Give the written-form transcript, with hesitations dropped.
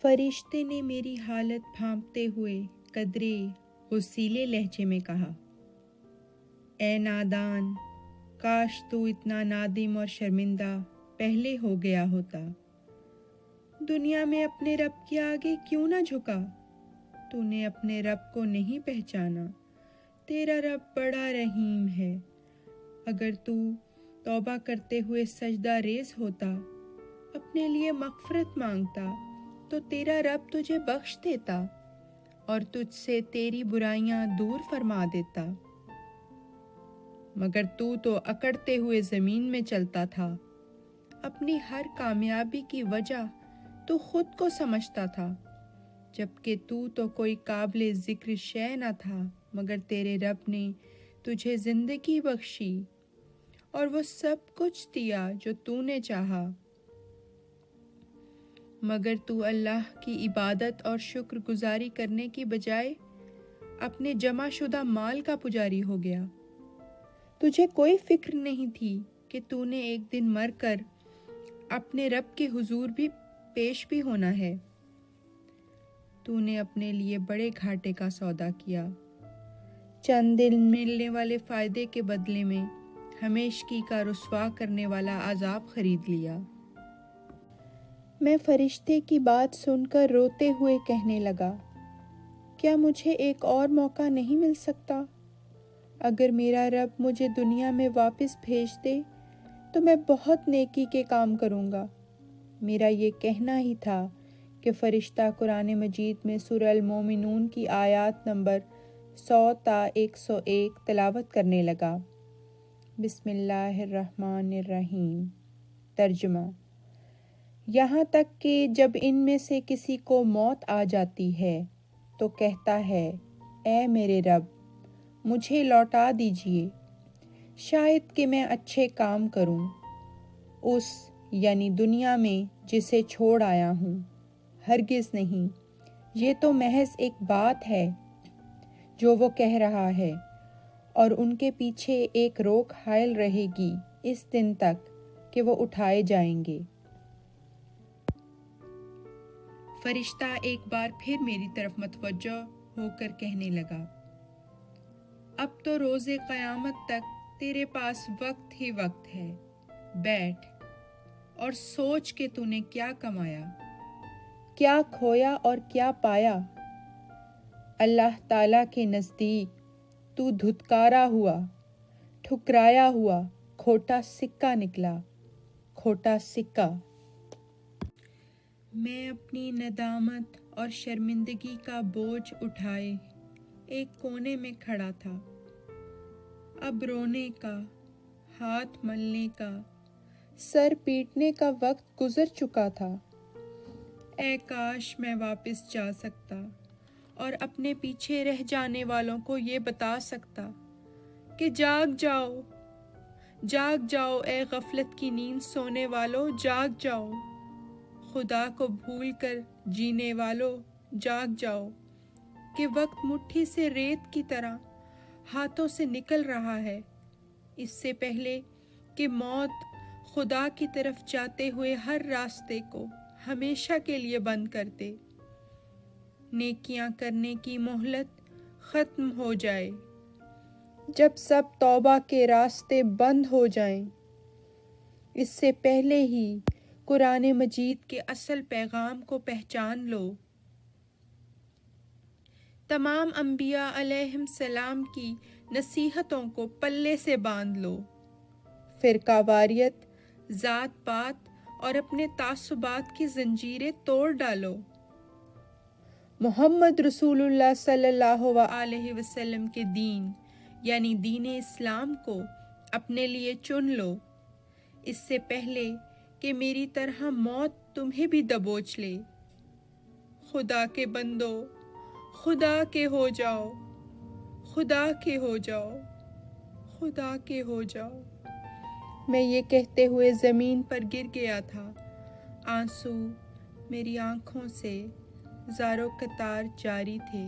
فرشتے نے میری حالت بھانپتے ہوئے قدرے غصیلے لہجے میں کہا، اے نادان، کاش تو اتنا نادم اور شرمندہ پہلے ہو گیا ہوتا۔ دنیا میں اپنے رب کے آگے کیوں نہ جھکا؟ تو نے اپنے رب کو نہیں پہچانا۔ تیرا رب بڑا رحیم ہے۔ اگر تو توبہ کرتے ہوئے سجدہ ریز ہوتا، اپنے لیے مغفرت مانگتا، تو تیرا رب تجھے بخش دیتا اور تجھ سے تیری برائیاں دور فرما دیتا۔ مگر تو اکڑتے ہوئے زمین میں چلتا تھا۔ اپنی ہر کامیابی کی وجہ تو خود کو سمجھتا تھا، جبکہ تو کوئی قابل ذکر شے نہ تھا، مگر تیرے رب نے تجھے زندگی بخشی اور وہ سب کچھ دیا جو تو نے چاہا۔ مگر تو اللہ کی عبادت اور شکر گزاری کرنے کی بجائے اپنے جمع شدہ مال کا پجاری ہو گیا۔ تجھے کوئی فکر نہیں تھی کہ تو نے ایک دن مر کر اپنے رب کے حضور بھی پیش بھی ہونا ہے۔ تو نے اپنے لیے بڑے گھاٹے کا سودا کیا، چند دن ملنے والے فائدے کے بدلے میں ہمیشگی کا رسوا کرنے والا عذاب خرید لیا۔ میں فرشتے کی بات سن کر روتے ہوئے کہنے لگا، کیا مجھے ایک اور موقع نہیں مل سکتا؟ اگر میرا رب مجھے دنیا میں واپس بھیج دے تو میں بہت نیکی کے کام کروں گا۔ میرا یہ کہنا ہی تھا کہ فرشتہ قرآن مجید میں سورہ المومنون کی آیات نمبر 100 تا 101 تلاوت کرنے لگا۔ بسم اللہ الرحمن الرحیم۔ ترجمہ: یہاں تک کہ جب ان میں سے کسی کو موت آ جاتی ہے تو کہتا ہے، اے میرے رب، مجھے لوٹا دیجیے، شاید کہ میں اچھے کام کروں اس یعنی دنیا میں جسے چھوڑ آیا ہوں۔ ہرگز نہیں، یہ تو محض ایک بات ہے جو وہ کہہ رہا ہے، اور ان کے پیچھے ایک روک حائل رہے گی اس دن تک کہ وہ اٹھائے جائیں گے۔ فرشتہ ایک بار پھر میری طرف متوجہ ہو کر کہنے لگا، اب تو روز قیامت تک تیرے پاس وقت ہی وقت ہے، بیٹھ اور سوچ کہ تو نے کیا کمایا، کیا کھویا اور کیا پایا۔ اللہ تعالیٰ کے نزدیک تو دھتکارا ہوا، ٹھکرایا ہوا کھوٹا سکہ نکلا، کھوٹا سکہ۔ میں اپنی ندامت اور شرمندگی کا بوجھ اٹھائے ایک کونے میں کھڑا تھا۔ اب رونے کا، ہاتھ ملنے کا، سر پیٹنے کا وقت گزر چکا تھا۔ اے کاش میں واپس جا سکتا اور اپنے پیچھے رہ جانے والوں کو یہ بتا سکتا کہ جاگ جاؤ، جاگ جاؤ اے غفلت کی نیند سونے والو، جاگ جاؤ، خدا کو بھول کر جینے والو، جاگ جاؤ کہ وقت مٹھی سے ریت کی طرح ہاتھوں سے نکل رہا ہے۔ اس سے پہلے کہ موت خدا کی طرف جاتے ہوئے ہر راستے کو ہمیشہ کے لیے بند کر دے، نیکیاں کرنے کی مہلت ختم ہو جائے، جب سب توبہ کے راستے بند ہو جائیں، اس سے پہلے ہی قرآن مجید کے اصل پیغام کو پہچان لو۔ تمام انبیاء علیہم السلام کی نصیحتوں کو پلے سے باندھ لو، فرقہ واریت، ذات پات اور اپنے تعصبات کی زنجیریں توڑ ڈالو۔ محمد رسول اللہ صلی اللہ علیہ وسلم کے دین یعنی دین اسلام کو اپنے لیے چن لو، اس سے پہلے کہ میری طرح موت تمہیں بھی دبوچ لے۔ خدا کے بندو، خدا کے ہو جاؤ، خدا کے ہو جاؤ، خدا کے ہو جاؤ۔ میں یہ کہتے ہوئے زمین پر گر گیا تھا۔ آنسو میری آنکھوں سے زارو قطار جاری تھے۔